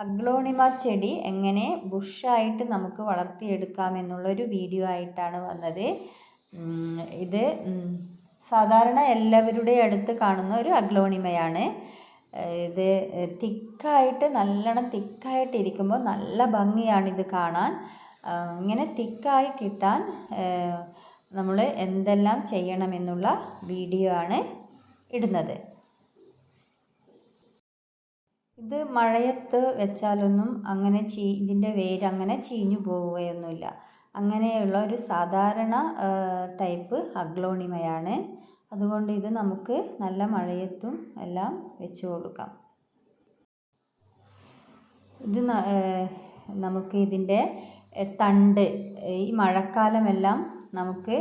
Aglaonema ചെടി എങ്ങനെ ബുഷായിട്ട് നമുക്ക് വളർത്തിയെടുക്കാമെന്നുള്ളൊരു വീഡിയോ ആയിട്ടാണ് വന്നത്. ഇത് സാധാരണ എല്ലാവരുടെ അടുത്ത് കാണുന്ന ഒരു അഗ്ലോണിമയാണ്. ഇത് തിക്കായിട്ട് നല്ലോണം തിക്കായിട്ടിരിക്കുമ്പോൾ നല്ല ഭംഗിയാണിത് കാണാൻ. ഇങ്ങനെ തിക്കായി കിട്ടാൻ നമ്മൾ എന്തെല്ലാം ചെയ്യണമെന്നുള്ള വീഡിയോ ആണ് ഇടുന്നത്. ഇത് മഴയത്ത് വെച്ചാലൊന്നും അങ്ങനെ ഇതിൻ്റെ വേര് അങ്ങനെ ചീഞ്ഞു പോവുകയൊന്നുമില്ല. അങ്ങനെയുള്ള ഒരു സാധാരണ ടൈപ്പ് അഗ്ലോണിമയാണ്. അതുകൊണ്ട് ഇത് നമുക്ക് നല്ല മഴയത്തും എല്ലാം വെച്ച് കൊടുക്കാം. ഇത് നമുക്ക് ഇതിൻ്റെ തണ്ട് ഈ മഴക്കാലമെല്ലാം നമുക്ക്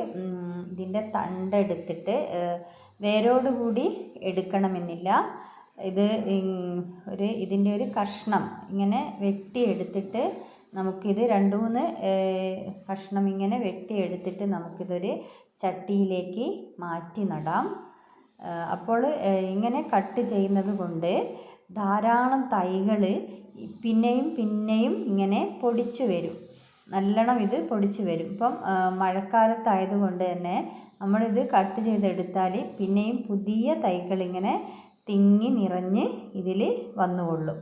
ഇതിൻ്റെ തണ്ട് എടുത്തിട്ട് വേരോടുകൂടി എടുക്കണമെന്നില്ല. ഇത് ഇതിൻ്റെ ഒരു കഷ്ണം ഇങ്ങനെ വെട്ടിയെടുത്തിട്ട് നമുക്കിത് 2-3 കഷ്ണം ഇങ്ങനെ വെട്ടിയെടുത്തിട്ട് നമുക്കിതൊരു ചട്ടിയിലേക്ക് മാറ്റി നടാം. അപ്പോൾ ഇങ്ങനെ കട്ട് ചെയ്യുന്നത് കൊണ്ട് ധാരാളം തൈകൾ പിന്നെയും പിന്നെയും ഇങ്ങനെ പൊടിച്ചു വരും. നല്ലോണം ഇത് പൊടിച്ചു വരും. ഇപ്പം മഴക്കാലത്തായതുകൊണ്ട് തന്നെ നമ്മളിത് കട്ട് ചെയ്തെടുത്താൽ പിന്നെയും പുതിയ തൈകൾ ഇങ്ങനെ തിങ്ങി നിറഞ്ഞ് ഇതിൽ വന്നുകൊള്ളും.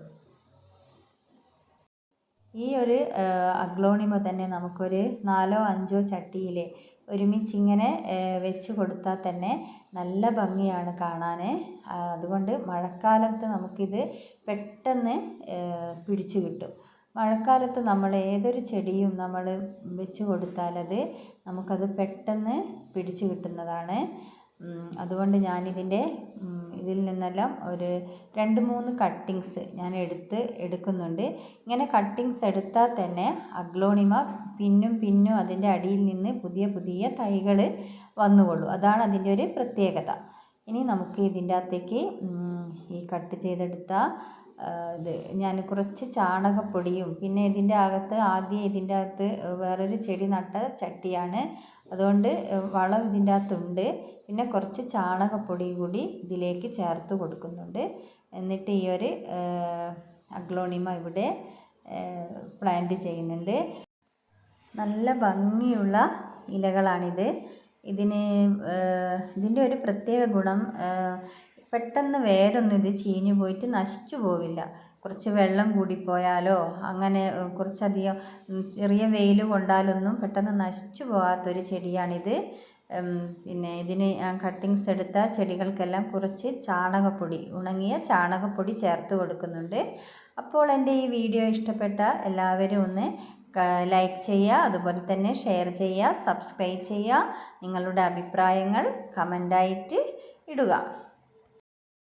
ഈ ഒരു അഗ്ലോണിമ തന്നെ നമുക്കൊരു 4-5 ചട്ടിയിൽ ഒരുമിച്ചിങ്ങനെ വെച്ച് കൊടുത്താൽ തന്നെ നല്ല ഭംഗിയാണ് കാണാൻ. അതുകൊണ്ട് മഴക്കാലത്ത് നമുക്കിത് പെട്ടെന്ന് പിടിച്ചു കിട്ടും. മഴക്കാലത്ത് നമ്മൾ ഏതൊരു ചെടിയും നമ്മൾ വെച്ച് കൊടുത്താലത് നമുക്കത് പെട്ടെന്ന് പിടിച്ചു കിട്ടുന്നതാണ്. അതുകൊണ്ട് ഞാനിതിൽ നിന്നെല്ലാം ഒരു 2-3 കട്ടിങ്സ് ഞാൻ എടുക്കുന്നുണ്ട്. ഇങ്ങനെ കട്ടിങ്സ് എടുത്താൽ തന്നെ അഗ്ലോണിമ പിന്നും അതിൻ്റെ അടിയിൽ നിന്ന് പുതിയ പുതിയ തൈകൾ വന്നുകൊള്ളും. അതാണ് അതിൻ്റെ ഒരു പ്രത്യേകത. ഇനി നമുക്ക് ഇതിൻ്റെ അകത്തേക്ക് ഈ കട്ട് ചെയ്തെടുത്ത ഇത് ഞാൻ കുറച്ച് ചാണകപ്പൊടിയും പിന്നെ ഇതിൻ്റെ അകത്ത് വേറൊരു ചെടി നട്ട ചട്ടിയാണ്. അതുകൊണ്ട് വളം ഇതിൻ്റെ അകത്തുണ്ട്. പിന്നെ കുറച്ച് ചാണകപ്പൊടി കൂടി ഇതിലേക്ക് ചേർത്ത് കൊടുക്കുന്നുണ്ട്. എന്നിട്ട് ഈ ഒരു അഗ്ലോണിമ ഇവിടെ പ്ലാന്റ് ചെയ്യുന്നുണ്ട്. നല്ല ഭംഗിയുള്ള ഇലകളാണിത്. ഇതിൻ്റെ ഒരു പ്രത്യേക ഗുണം പെട്ടെന്ന് വേരൊന്നും ഇത് ചീഞ്ഞു പോയിട്ട് നശിച്ചു പോവില്ല. കുറച്ച് വെള്ളം കൂടിപ്പോയാലോ അങ്ങനെ കുറച്ചധികം ചെറിയ വെയിൽ കൊണ്ടാലൊന്നും പെട്ടെന്ന് നശിച്ചു പോകാത്തൊരു ചെടിയാണിത്. പിന്നെ ഇതിന് കട്ടിങ്സ് എടുത്ത ചെടികൾക്കെല്ലാം കുറച്ച് ചാണകപ്പൊടി, ഉണങ്ങിയ ചാണകപ്പൊടി ചേർത്ത് കൊടുക്കുന്നുണ്ട്. അപ്പോൾ എൻ്റെ ഈ വീഡിയോ ഇഷ്ടപ്പെട്ട എല്ലാവരും ഒന്ന് ലൈക്ക് ചെയ്യുക, അതുപോലെ തന്നെ ഷെയർ ചെയ്യുക, സബ്സ്ക്രൈബ് ചെയ്യുക. നിങ്ങളുടെ അഭിപ്രായങ്ങൾ കമൻ്റായിട്ട് ഇടുക.